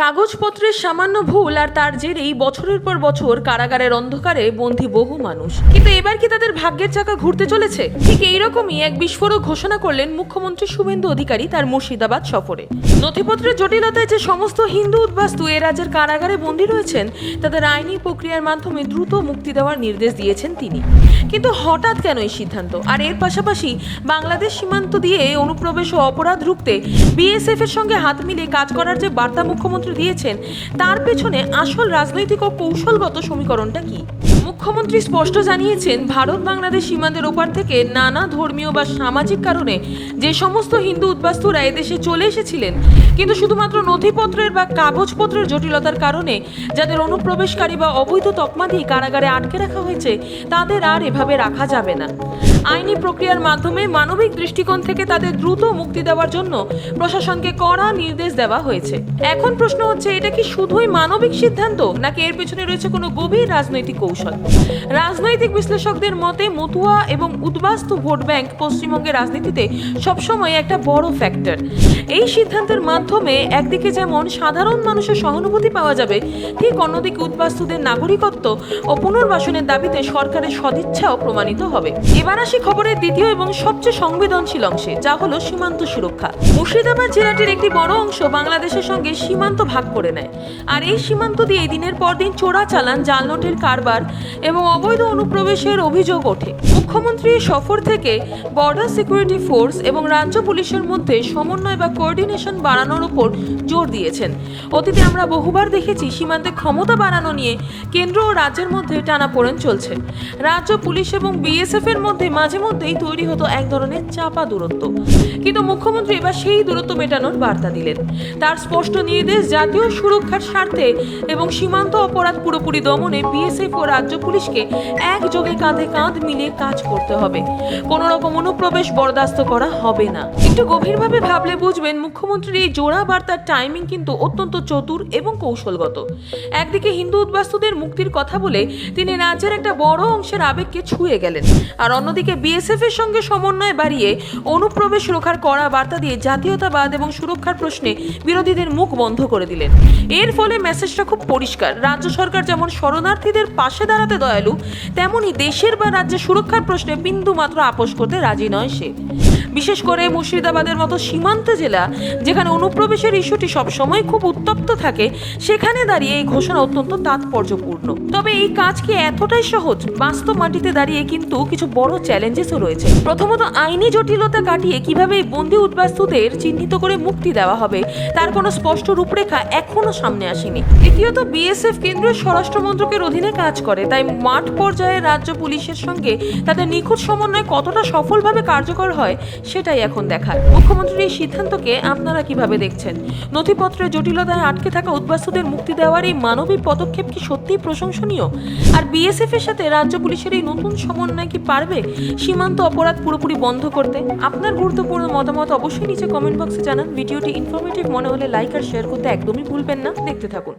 কাগজপত্রের সামান্য ভুল আর তার জেরেই বছরের পর বছর কারাগারের অন্ধকারে বন্দী বহু মানুষ। কিন্তু এবার কি তাদের ভাগ্যের চাকা ঘুরতে চলেছে? ঠিক এইরকমই এক বিস্ফোরক ঘোষণা করলেন মুখ্যমন্ত্রী শুভেন্দু অধিকারী তার মুর্শিদাবাদ সফরে। নথিপত্রের জটিলতায় যে সমস্ত হিন্দু উদ্বাস্তু এ রাজ্যের কারাগারে বন্দী রয়েছেন তাদের আইনি প্রক্রিয়ার মাধ্যমে দ্রুত মুক্তি দেওয়ার নির্দেশ দিয়েছেন তিনি। কিন্তু হঠাৎ কেন এই সিদ্ধান্ত? আর এর পাশাপাশি বাংলাদেশ সীমান্ত দিয়ে অনুপ্রবেশ ও অপরাধ রুখতে বিএসএফ এর সঙ্গে হাত মিলিয়ে কাজ করার যে বার্তা মুখ্যমন্ত্রী দিয়েছেন তার পেছনে আসল রাজনৈতিক ও কৌশলগত সমীকরণটা কি? মুখ্যমন্ত্রী স্পষ্ট জানিয়েছেন, ভারত বাংলাদেশ সীমান্তের ওপার থেকে নানা ধর্মীয় বা সামাজিক কারণে যে সমস্ত হিন্দু উদ্বাস্তুরা এদেশে চলে এসেছিলেন, কিন্তু শুধুমাত্র নথিপত্রের বা কাগজপত্রের জটিলতার কারণে যাদের অনুপ্রবেশকারী বা অবৈধ তকমা দিয়ে কারাগারে আটকে রাখা হয়েছে তাদের আর এভাবে রাখা যাবে না। আইনি প্রক্রিয়ার মাধ্যমে মানবিক দৃষ্টিকোণ থেকে তাদের দ্রুত মুক্তি দেওয়ার জন্য প্রশাসনকে কড়া নির্দেশ দেওয়া হয়েছে। এখন প্রশ্ন হচ্ছে, এটা কি শুধুই মানবিক সিদ্ধান্ত নাকি এর পেছনে রয়েছে কোনো গভীর রাজনৈতিক কৌশল? রাজনৈতিক বিশ্লেষকদের মতে মতুয়া এবং উদ্বাস্তু ভোট ব্যাংক পশ্চিমবঙ্গের রাজনীতিতে সবসময় একটা বড় ফ্যাক্টর। এই সিদ্ধান্তের মাধ্যমে একদিকে যেমন সাধারণ মানুষের সহানুভূতি পাওয়া যাবে, ঠিক অন্যদিকে উদ্বাস্তুদের নাগরিকত্ব ও পুনর্বাসনের দাবিতে সরকারের সদিচ্ছাও প্রমাণিত হবে। এবার আসি খবরের দ্বিতীয় এবং সবচেয়ে সংবেদনশীল অংশে, যা হলো সীমান্ত সুরক্ষা। মুর্শিদাবাদ জেলাটির একটি বড় অংশ বাংলাদেশের সঙ্গে সীমান্ত ভাগ করে নেয়, আর এই সীমান্ত দিয়ে দিনের পর দিন চোরাচালান, জাল নোটের কারবার এবং অবৈধ অনুপ্রবেশের অভিযোগ ওঠে। মুখ্যমন্ত্রীর সফর থেকে বর্ডার সিকিউরিটি ফোর্স এবং রাজ্য পুলিশের মধ্যে সমন্বয় বা কোঅর্ডিনেশন বাড়ানোর উপর জোর দিয়েছেন। অতীতে আমরা বহুবার দেখেছি সীমান্তে ক্ষমতা বাড়ানো নিয়ে কেন্দ্র ও রাজ্যের মধ্যে টানাপোড়েন চলছে। রাজ্য পুলিশ এবং বিএসএফ এর মধ্যে মাঝে মধ্যেই তৈরি হতো এক ধরনের চাপা দূরত্ব, কিন্তু মুখ্যমন্ত্রী এবার সেই দূরত্ব মেটানোর বার্তা দিলেন। তার স্পষ্ট নির্দেশ, জাতীয় সুরক্ষার স্বার্থে এবং সীমান্ত অপরাধ পুরোপুরি দমনে বিএসএফ ও রাজ্য পুলিশকে একযোগে কাঁধে কাঁধ মিলিয়ে কাজ করতে হবে। কোনো রকম অনুপ্রবেশ বরদাস্ত করা হবে না। একটু গভীরভাবে ভাবলে বুঝবেন মুখ্যমন্ত্রীর এই জোড়া বার্তার টাইমিং কিন্তু অত্যন্ত চতুর এবং কৌশলগত। একদিকে হিন্দু উদ্বাস্তুদের মুক্তির কথা বলে তিনি রাজ্যের একটা বড় অংশের আবেগকে ছুঁয়ে গেলেন, আর অন্যদিকে বিএসএফ এর সঙ্গে সমন্বয় বাড়িয়ে অনুপ্রবেশ রোখার কড়া বার্তা দিয়ে জাতীয়তাবাদ এবং সুরক্ষার প্রশ্নে বিরোধীদের মুখ বন্ধ করে দিলেন। এর ফলে মেসেজটা খুব পরিষ্কার, রাজ্য সরকার যেমন শরণার্থীদের পাশে দাঁড়াতে দয়ালু, তেমনি দেশের বা রাজ্যের সুরক্ষার প্রশ্নে বিন্দু মাত্র আপোষ করতে রাজি নয় সে। বিশেষ করে মুর্শিদাবাদের মতো সীমান্ত জেলা, যেখানে অনুপ্রবেশের ইস্যুটি সবসময় খুব উত্তপ্ত থাকে, সেখানে দাঁড়িয়ে এই ঘোষণা অত্যন্ত তাৎপর্যপূর্ণ। তবে এই কাজ কি এতটাই সহজ? বাস্তব মাটিতে দাঁড়িয়ে কিন্তু কিছু বড় চ্যালেঞ্জেসও রয়েছে। প্রথমত, আইনি জটিলতা কাটিয়ে কিভাবে এই বন্দী উদ্বাস্তুদের চিহ্নিত করে মুক্তি দেওয়া হবে তার কোনো স্পষ্ট রূপরেখা এখনো সামনে আসেনি। দ্বিতীয়ত, বিএসএফ কেন্দ্রীয় স্বরাষ্ট্র মন্ত্রকের অধীনে কাজ করে, তাই মাঠ পর্যায়ে রাজ্য পুলিশের সঙ্গে তাদের নিখুঁত সমন্বয় কতটা সফলভাবে কার্যকর হয় সেটাই এখন দেখার। মুখ্যমন্ত্রীর এই সিদ্ধান্তকে আপনারা কিভাবে দেখছেন? নথিপত্রের জটিলতায় আটকে থাকা উদ্বাস্তুদের মুক্তি দেওয়ার এই মানবিক পদক্ষেপ কি সত্যিই প্রশংসনীয়? আর বিএসএফ এর সাথে রাজ্য পুলিশের এই নতুন সমন্বয় কি পারবে সীমান্ত অপরাধ পুরোপুরি বন্ধ করতে? আপনার গুরুত্বপূর্ণ মতামত অবশ্যই নিচে কমেন্ট বক্সে জানান। ভিডিওটি ইনফরমেটিভ মনে হলে লাইক আর শেয়ার করতে একদমই ভুলবেন না। দেখতে থাকুন।